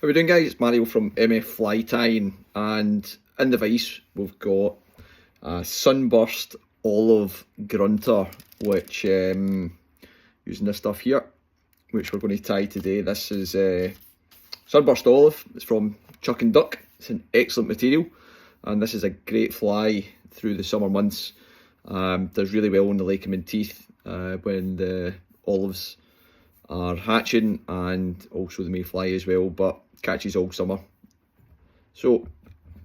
How we doing, guys? It's Mario from MF Fly Tying, and in the vise we've got a Sunburst Olive Grunter, which using this stuff here, which we're going to tie today. This is Sunburst Olive. It's from Chuck and Duck. It's an excellent material, and this is a great fly through the summer months. Does really well on the Lake of Menteith when the olives are hatching, and also the mayfly as well, but catches all summer. So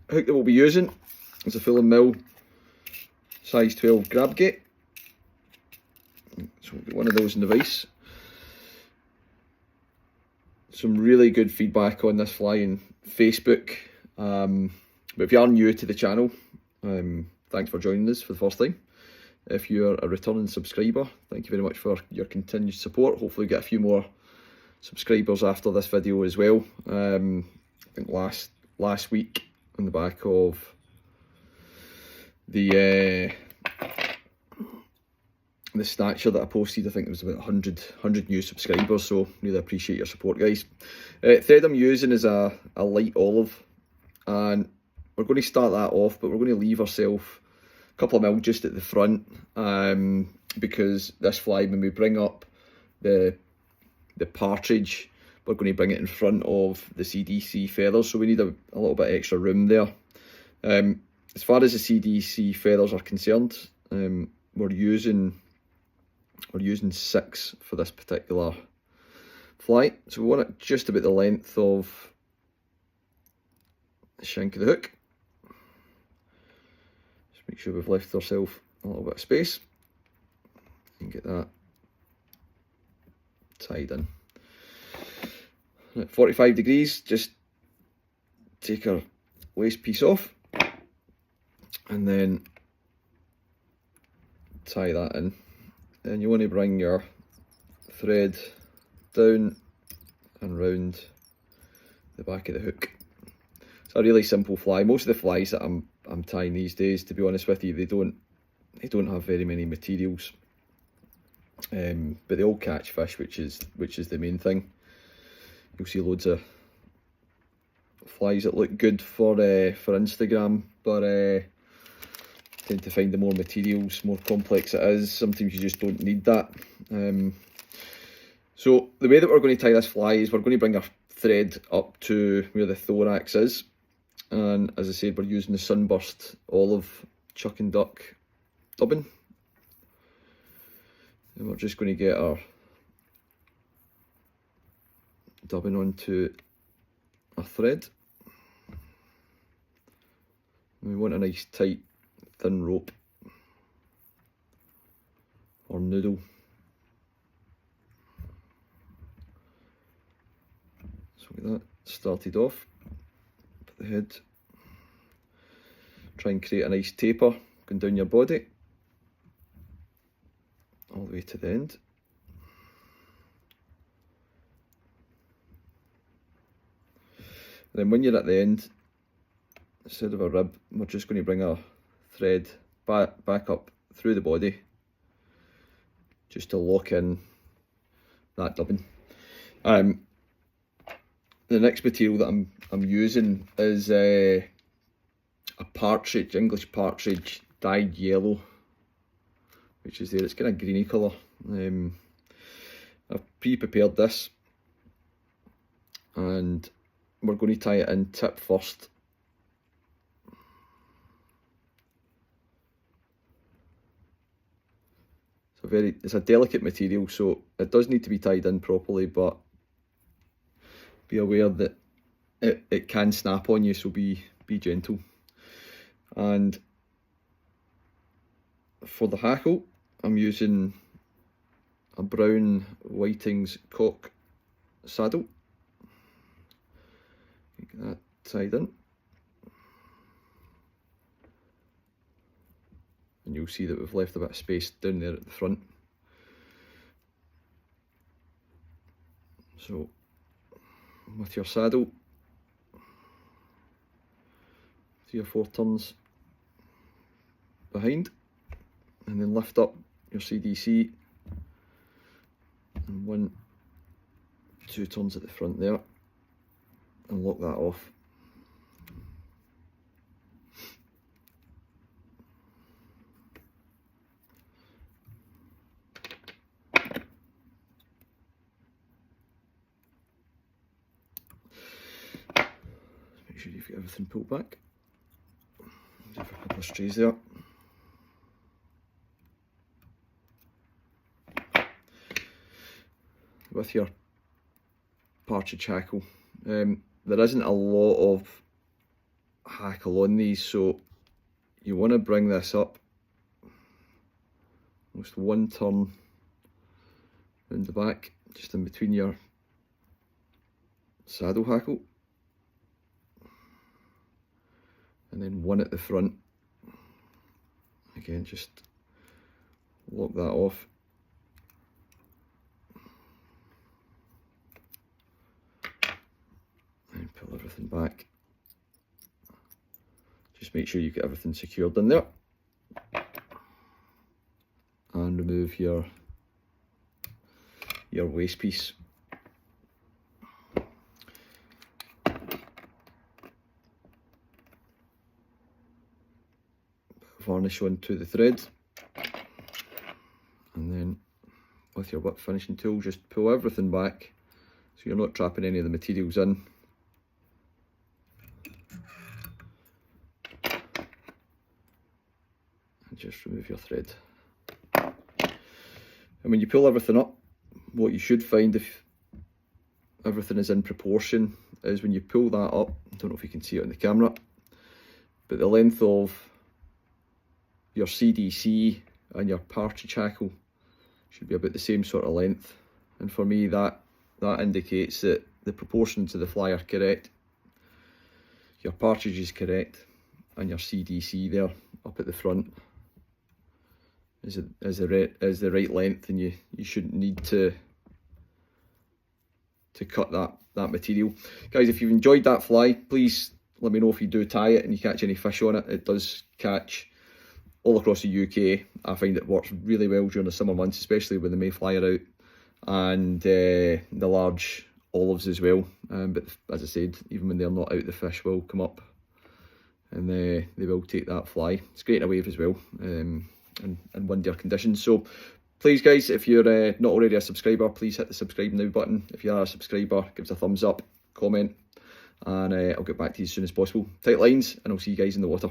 hook that we'll be using is a full and mill size 12 grab gate. So we'll get one of those in the vise. Some really good feedback on this fly on Facebook, but if you are new to the channel, thanks for joining us for the first time. If you're a returning subscriber, thank you very much for your continued support. Hopefully we get a few more subscribers after this video as well. I think last week, on the back of the snatcher that I posted, I think there was about 100 new subscribers, so really appreciate your support, guys. Thread I'm using is a light olive, and we're going to start that off, but we're going to leave ourselves couple of mil just at the front, because this fly, when we bring up the Partridge, we're going to bring it in front of the CDC Feathers, so we need a little bit extra room there. As far as the CDC Feathers are concerned, we're using 6 for this particular fly, so we want it just about the length of the shank of the hook. Make sure we've left ourselves a little bit of space and get that tied in. At 45 degrees, just take our waist piece off and then tie that in. And you want to bring your thread down and round the back of the hook. It's a really simple fly. Most of the flies that I'm tying these days, to be honest with you, they don't have very many materials, but they all catch fish, which is the main thing. You'll see loads of flies that look good for Instagram, but tend to find the more materials, more complex it is, sometimes you just don't need that. So the way that we're going to tie this fly is we're going to bring our thread up to where the thorax is. And as I said, we're using the Sunburst Olive Chuck and Duck dubbing. And we're just going to get our dubbing onto our thread. And we want a nice tight thin rope or noodle. So get that started off. The head, try and create a nice taper going down your body all the way to the end. And then when you're at the end, instead of a rib, we're just going to bring our thread back up through the body just to lock in that dubbing. The next material that I'm using is a Partridge, English Partridge dyed yellow, which is there. It's kind of greeny colour. I've pre-prepared this, and we're going to tie it in tip first. It's a delicate material, so it does need to be tied in properly, but be aware that it can snap on you, so be gentle. And for the hackle, I'm using a brown Whiting's cock saddle. Get that tied in. And you'll see that we've left a bit of space down there at the front. So with your saddle, 3 or 4 turns behind, and then lift up your CDC, and 1, 2 turns at the front there, and lock that off. Make sure you've got everything pulled back. There's a couple of strays there. With your Partridge hackle, there isn't a lot of hackle on these, so you want to bring this up almost one turn round the back, just in between your saddle hackle, and then one at the front. Again, just lock that off. And pull everything back. Just make sure you get everything secured in there. And remove your waste piece. Varnish onto the thread, and then with your whip finishing tool just pull everything back so you're not trapping any of the materials in. And just remove your thread. And when you pull everything up, what you should find, if everything is in proportion, is when you pull that up, I don't know if you can see it on the camera, but the length of your CDC and your Partridge hackle should be about the same sort of length, and for me that indicates that the proportions of the fly are correct. Your Partridge is correct, and your CDC there up at the front is the right length, and you shouldn't need to cut that material. Guys, if you've enjoyed that fly, please let me know if you do tie it and you catch any fish on it. It does catch all across the UK. I find it works really well during the summer months, especially when the mayfly are out, and the large olives as well. But as I said, even when they're not out, the fish will come up and they will take that fly. It's great in a wave as well, and windier conditions. So please guys, if you're not already a subscriber, please hit the subscribe now button. If you are a subscriber, give us a thumbs up, comment, and I'll get back to you as soon as possible. Tight lines, and I'll see you guys in the water.